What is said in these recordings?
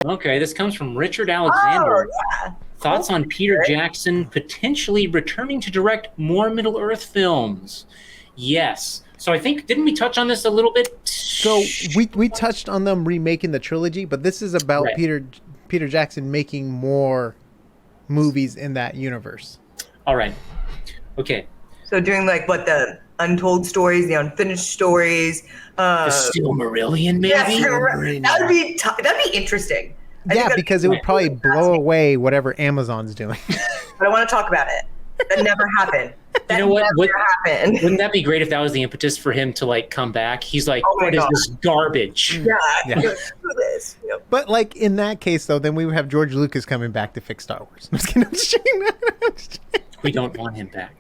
Okay, this comes from Richard Alexander. Yeah. Thoughts on Peter Jackson potentially returning to direct more Middle-earth films? Yes. So I think, didn't we touch on this a little bit? So we touched on them remaking the trilogy, but this is about Right. Peter Jackson making more movies in that universe. All right. Okay. So doing like what, the untold stories, the unfinished stories. The Silmarillion, maybe? Yes, that'd be interesting. I think Yeah, that'd because be it would probably really blow fascinating. away whatever Amazon's doing. But I want to talk about it. That never happened. That You know what? never happened. Wouldn't that be great if that was the impetus for him to like come back? He's like, Oh my what is God. this garbage? Yeah. Yeah. Screw this. Yep. But like in that case, though, then we would have George Lucas coming back to fix Star Wars. I'm just kidding. We don't want him back.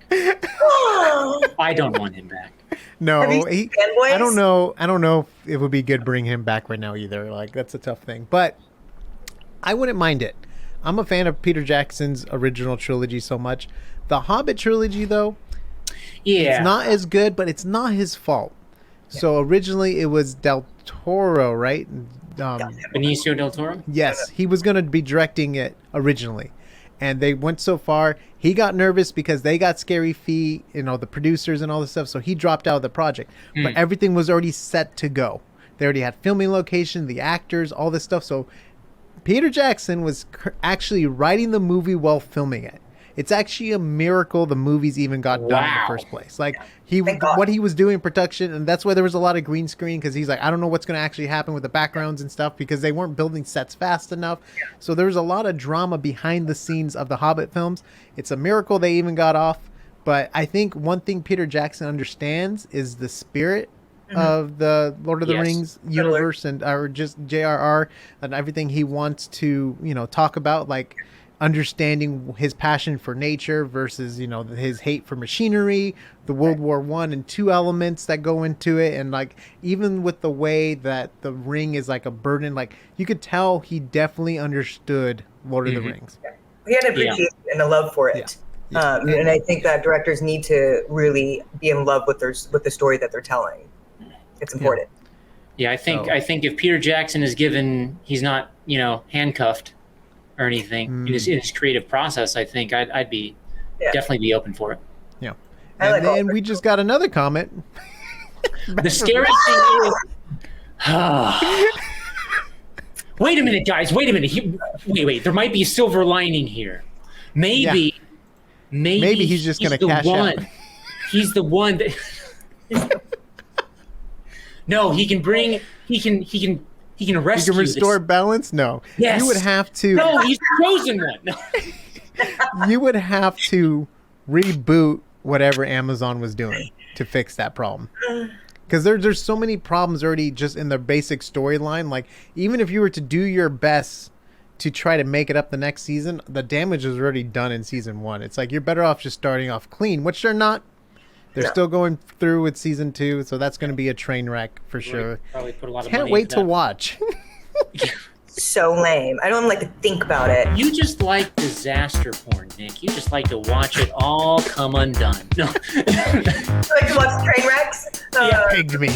I don't want him back. No, Have you seen Fanboys? I don't know. I don't know if it would be good bringing him back right now either. Like that's a tough thing, but I wouldn't mind it. I'm a fan of Peter Jackson's original trilogy so much. The Hobbit trilogy, though, Yeah. it's not as good, but it's not his fault. So originally it was Del Toro, right? Benicio del Toro? Yes, he was going to be directing it originally. And they went so far, he got nervous because they got scary feet, the producers and all this stuff. So he dropped out of the project. But everything was already set to go. They already had filming location, the actors, all this stuff. So Peter Jackson was actually writing the movie while filming it. It's actually a miracle the movies even got done in the first place. Like what he was doing in production, and that's why there was a lot of green screen, because he's like, I don't know what's going to actually happen with the backgrounds and stuff, because they weren't building sets fast enough. So there was a lot of drama behind the scenes of the Hobbit films. It's a miracle they even got off. But I think one thing Peter Jackson understands is the spirit of the Lord of the Rings universe, and or just J.R.R. and everything he wants to talk about, like understanding his passion for nature versus his hate for machinery, the World War I and II elements that go into it, and like even with the way that the ring is like a burden, like you could tell he definitely understood Lord of the Rings. He had an appreciation and a love for it. And I think that directors need to really be in love with the story that they're telling. It's important. Yeah, I think if Peter Jackson is given, he's not handcuffed or anything in his creative process, I think I'd be definitely be open for it. Yeah, and then we just got another comment. The scary thing is, wait a minute, guys. Wait a minute. Wait. There might be a silver lining here. Maybe he's just going to cash out. He's the one that. No, he can bring. He can rescue. You can restore balance. No, yes. You would have to. No, he's the chosen one. No. You would have to reboot whatever Amazon was doing to fix that problem. Because there's so many problems already just in the basic storyline. Like even if you were to do your best to try to make it up the next season, the damage is already done in season 1. It's like you're better off just starting off clean, which they're not. They're still going through with season 2, so that's going to be a train wreck for sure. Probably put a lot of Can't money wait into to that. watch. So lame. I don't like to think about it. You just like disaster porn, Nick. You just like to watch it all come undone. No. I like to watch train wrecks. Pegged me.